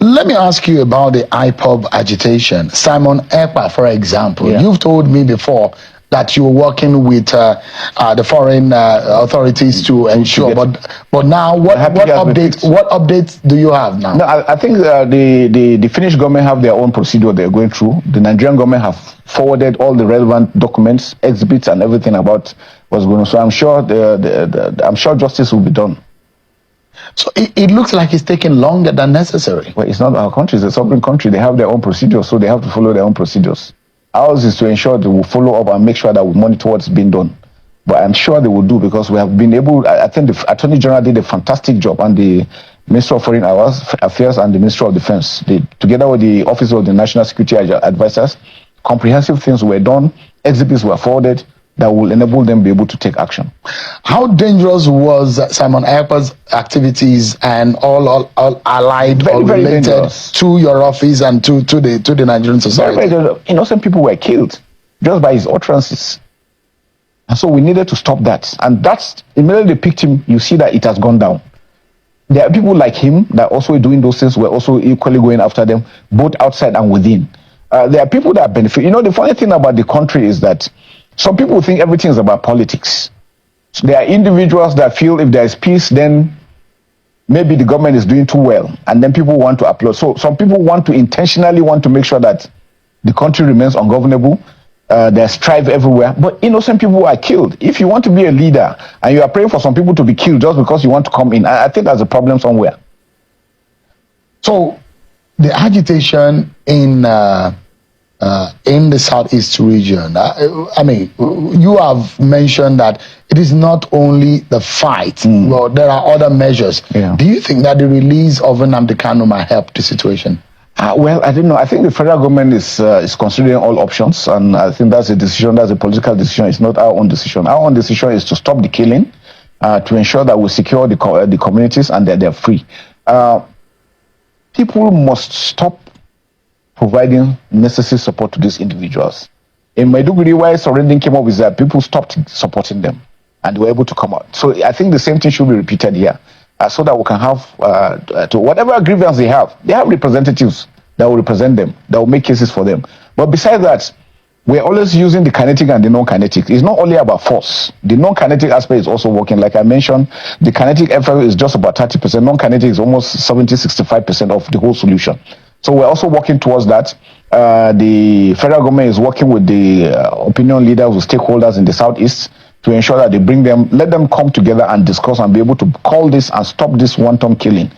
Let me ask you about the IPOB agitation. Simon Ekpa, for example, you've told me before that you were working with the foreign authorities to ensure. But now, what updates do you have now? No, I think the Finnish government have their own procedure they're going through. The Nigerian government have forwarded all the relevant documents, exhibits, and everything about what's going on. So I'm sure I'm sure justice will be done. So it looks like it's taking longer than necessary. Well, it's not our country; it's a sovereign country. They have their own procedures, so they have to follow their own procedures. Ours is to ensure they will follow up and make sure that we monitor what's being done. But I'm sure they will do, because we have been able, I think the Attorney General did a fantastic job, and the Minister of Foreign Affairs and the Minister of Defense, together with the Office of the National Security Advisors, comprehensive things were done, exhibits were forwarded that will enable them to be able to take action. How dangerous was Simon Ekpa's activities and all allied or related to your office and to the Nigerian society? Very innocent people were killed just by his utterances. And so we needed to stop that. And that's immediately picked him. You see that it has gone down. There are people like him that also doing those things. We're also equally going after them, both outside and within. There are people that benefit. You know, the funny thing about the country is that some people think everything is about politics. So there are individuals that feel if there is peace, then maybe the government is doing too well, and then people want to applaud. So some people intentionally want to make sure that the country remains ungovernable. There's strife everywhere, but innocent people are killed. If you want to be a leader and you are praying for some people to be killed just because you want to come in, I think there's a problem somewhere. So the agitation in the Southeast region, I mean, you have mentioned that it is not only the fight, well, there are other measures. Yeah. Do you think that the release of Nnamdi Kanu might help the situation? Well, I don't know. I think the federal government is considering all options, and I think that's a decision, that's a political decision. It's not our own decision. Our own decision is to stop the killing, to ensure that we secure the communities and that they're free. People must stop providing necessary support to these individuals. In Maiduguri, why surrendering came up with that, people stopped supporting them and they were able to come out. So I think the same thing should be repeated here, so that we can have, to whatever grievance they have representatives that will represent them, that will make cases for them. But besides that, we're always using the kinetic and the non-kinetic. It's not only about force. The non-kinetic aspect is also working. Like I mentioned, the kinetic effort is just about 30%. Non-kinetic is almost 70-65% of the whole solution. So we're also working towards that. The federal government is working with the opinion leaders, with stakeholders in the Southeast, to ensure that they bring them, let them come together and discuss and be able to call this and stop this wanton killing.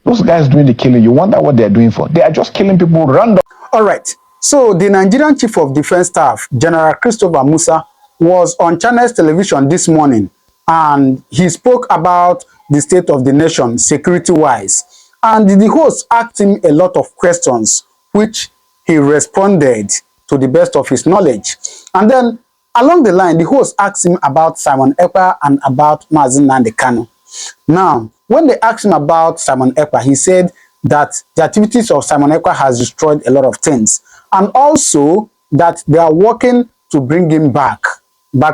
Those guys doing the killing, you wonder what they're doing for. They are just killing people random. All right. So the Nigerian Chief of Defense Staff, General Christopher Musa, was on Channels Television this morning, and he spoke about the state of the nation security-wise. And the host asked him a lot of questions, which he responded to the best of his knowledge. And then along the line, the host asked him about Simon Ekpa and about Mazi Nnamdi Kanu. Now, when they asked him about Simon Ekpa, he said that the activities of Simon Ekpa has destroyed a lot of things, and also that they are working to bring him back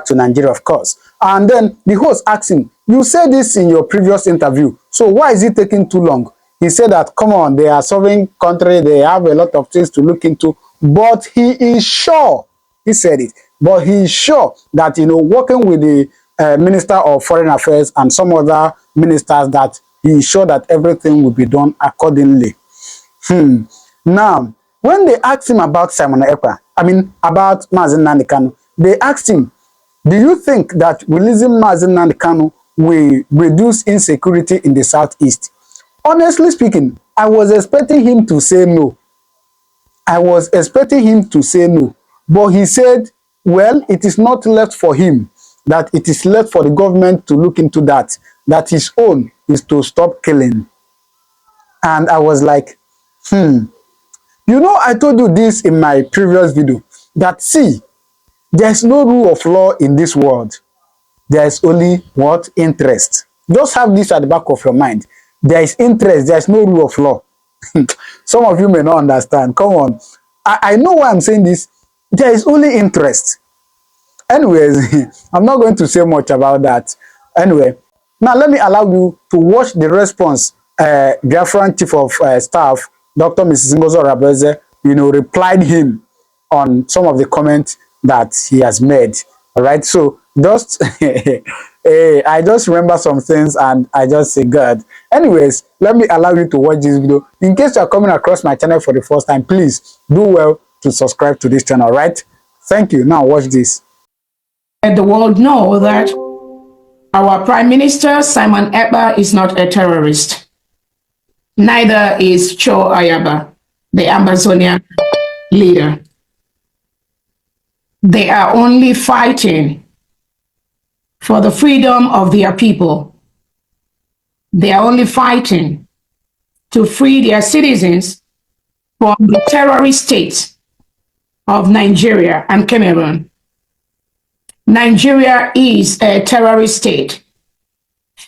to Nigeria, of course. And then the host asked him, you said this in your previous interview, so why is it taking too long? He said that, come on, they are serving country, they have a lot of things to look into, but he is sure, he said it, but he is sure that, you know, working with the Minister of Foreign Affairs and some other ministers, that he is sure that everything will be done accordingly. Now, when they asked him about Simon Ekpa, about Mazi Nnamdi Kanu, they asked him, do you think that releasing Mazi Nnamdi Kanu will reduce insecurity in the Southeast? Honestly speaking, I was expecting him to say no. But he said, well, it is not left for him, that it is left for the government to look into that, that his own is to stop killing. And I was like, You know, I told you this in my previous video, that see, there's no rule of law in this world. There is only what? Interest. Just have this at the back of your mind. There is interest, there is no rule of law. Some of you may not understand. Come on. I know why I'm saying this. There is only interest. Anyways, I'm not going to say much about that. Anyway, now let me allow you to watch the response Biafran Chief of Staff Dr. Mrs. Ngozo Rabeze, replied him on some of the comments that he has made. All right, so just I just remember some things and I just say, God. Anyways, let me allow you to watch this video. In case you are coming across my channel for the first time, please do well to subscribe to this channel. All right, thank you. Now watch this. Let the world know that our Prime Minister, Simon Ekpa, is not a terrorist. Neither is Cho Ayaba, the Amazonian leader. They are only fighting for the freedom of their people. They are only fighting to free their citizens from the terrorist states of Nigeria and Cameroon. Nigeria is a terrorist state.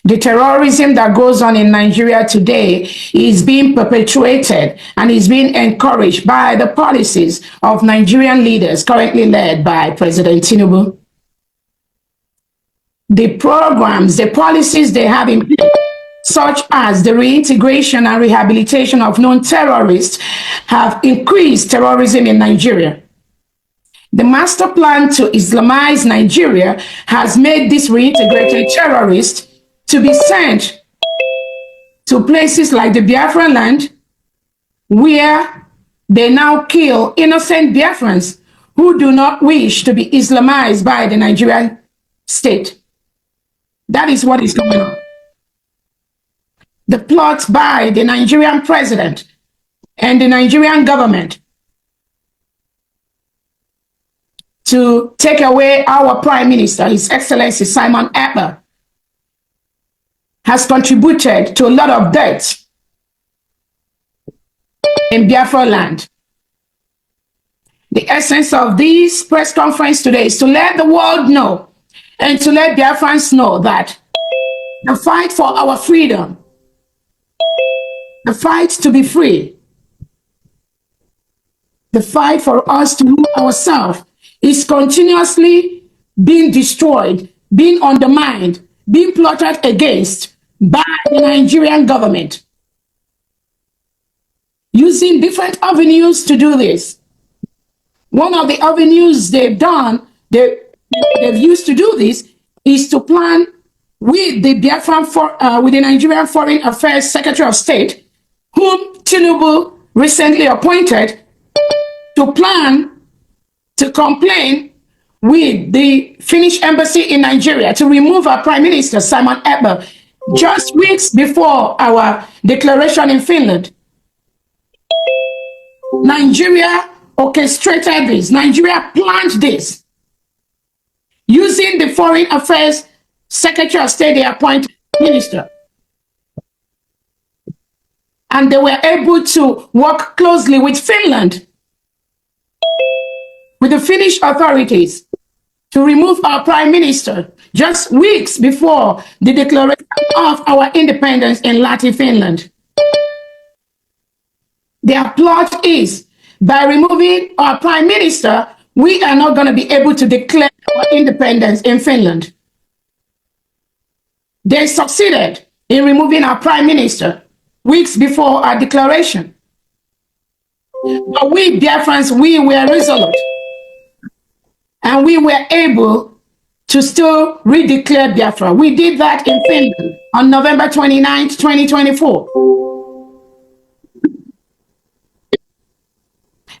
The terrorism that goes on in Nigeria today is being perpetuated and is being encouraged by the policies of Nigerian leaders currently led by President Tinubu. The programs, the policies they have in place, such as the reintegration and rehabilitation of known terrorists, have increased terrorism in Nigeria. The master plan to Islamize Nigeria has made these reintegrated terrorists to be sent to places like the Biafran land, where they now kill innocent Biafrans who do not wish to be Islamized by the Nigerian state. That is what is going on. The plot by the Nigerian president and the Nigerian government to take away our Prime Minister, His Excellency Simon Ekpa, has contributed to a lot of deaths in Biafra land. The essence of this press conference today is to let the world know and to let Biafrans know that the fight for our freedom, the fight to be free, the fight for us to rule ourselves is continuously being destroyed, being undermined, being plotted against by the Nigerian government, using different avenues to do this. One of the avenues they've used to do this is to plan with the with the Nigerian Foreign Affairs Secretary of State, whom Tinubu recently appointed, to plan to complain with the Finnish embassy in Nigeria to remove our Prime Minister, Simon Ekpa, just weeks before our declaration in Finland. Nigeria orchestrated this. Nigeria planned this. Using the Foreign Affairs Secretary of State, they appointed minister. And they were able to work closely with Finland, with the Finnish authorities, to remove our Prime Minister just weeks before the declaration of our independence in Lahti, Finland. Their plot is, by removing our Prime Minister, we are not going to be able to declare our independence in Finland. They succeeded in removing our Prime Minister weeks before our declaration. But we Biafrans, we were resolute. And we were able to still redeclare Biafra. We did that in Finland on November 29th, 2024.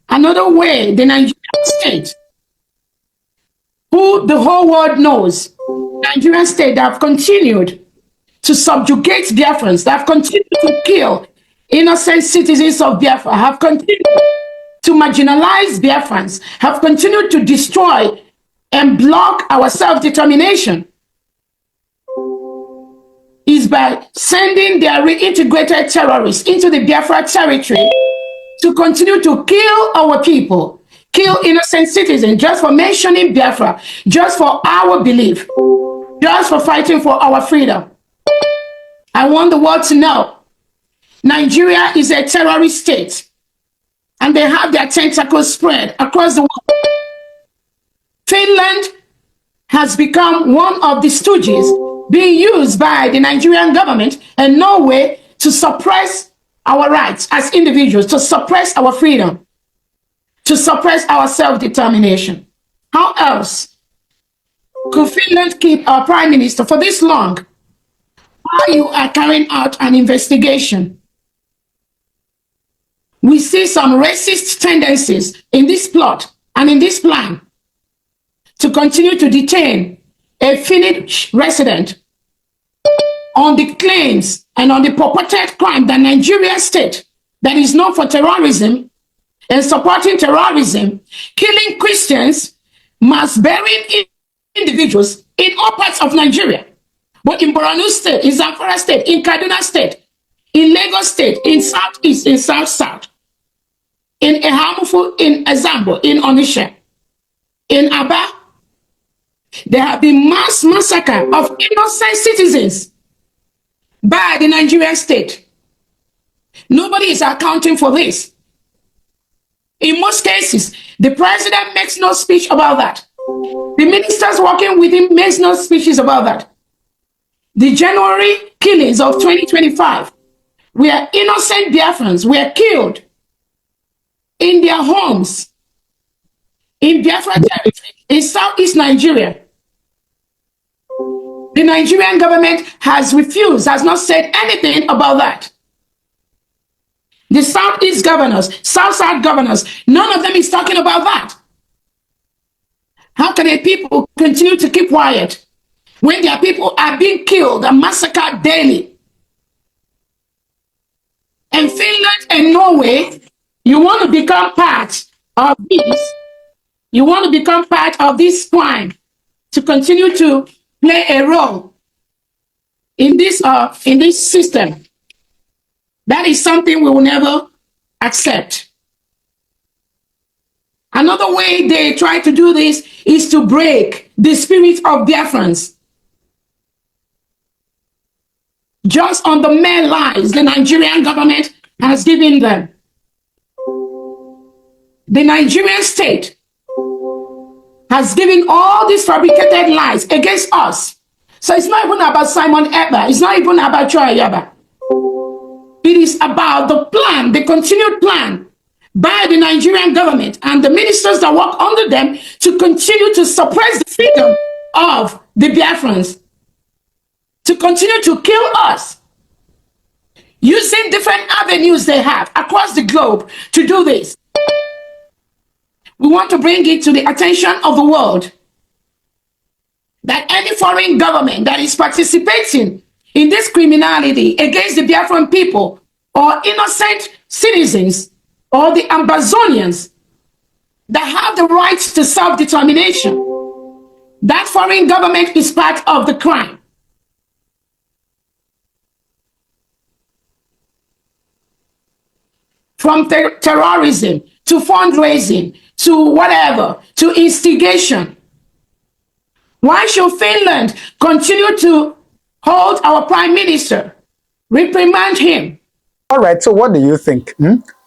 Another way, the Nigerian state, who the whole world knows, Nigerian state, that have continued to subjugate Biafrans, that have continued to kill innocent citizens of Biafra, have continued to marginalize Biafrans, have continued to destroy and block our self-determination, is by sending their reintegrated terrorists into the Biafra territory to continue to kill our people, kill innocent citizens, just for mentioning Biafra, just for our belief, just for fighting for our freedom. I want the world to know Nigeria is a terrorist state, and they have their tentacles spread across the world. Finland has become one of the stooges being used by the Nigerian government and Norway to suppress our rights as individuals, to suppress our freedom, to suppress our self-determination. How else could Finland keep our prime minister for this long while you are carrying out an investigation? We see some racist tendencies in this plot and in this plan to continue to detain a Finnish resident on the claims and on the purported crime that Nigerian state that is known for terrorism and supporting terrorism, killing Christians, mass burying individuals in all parts of Nigeria, but in Borno State, in Zamfara State, in Kaduna State, in Lagos State, in Southeast, in South-South, in Ehamufu, in Ezambo, in Onisha, in Aba. There have been mass massacre of innocent citizens by the Nigerian state. Nobody is accounting for this. In most cases, the president makes no speech about that. The ministers working with him makes no speeches about that. The January killings of 2025, where innocent Biafrans were killed in their homes in Biafra territory, in Southeast Nigeria. The Nigerian government has refused, has not said anything about that. The Southeast governors, South-South governors, none of them is talking about that. How can a people continue to keep quiet when their people are being killed and massacred daily? And Finland and Norway, you want to become part of this, you want to become part of this crime to continue to play a role in this system. That is something we will never accept. Another way they try to do this is to break the spirit of Biafrans. Just on the mere lies the Nigerian government has given them. The Nigerian state has given all these fabricated lies against us. So it's not even about Simon Ekpa. It's not even about Choi Yaba. It is about the plan, the continued plan by the Nigerian government and the ministers that work under them to continue to suppress the freedom of the Biafrans, to continue to kill us, using different avenues they have across the globe to do this. We want to bring it to the attention of the world that any foreign government that is participating in this criminality against the Biafran people or innocent citizens or the Amazonians that have the right to self-determination, that foreign government is part of the crime. From terrorism to fundraising to whatever, to instigation. Why should Finland continue to hold our prime minister, reprimand him? All right, so what do you think?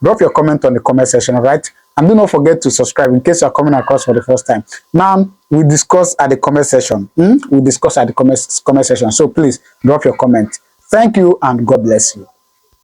Drop your comment on the comment section, all right? And do not forget to subscribe in case you're coming across for the first time. Now, we discuss at the comment section. We discuss at the comment section. So please drop your comment. Thank you and God bless you.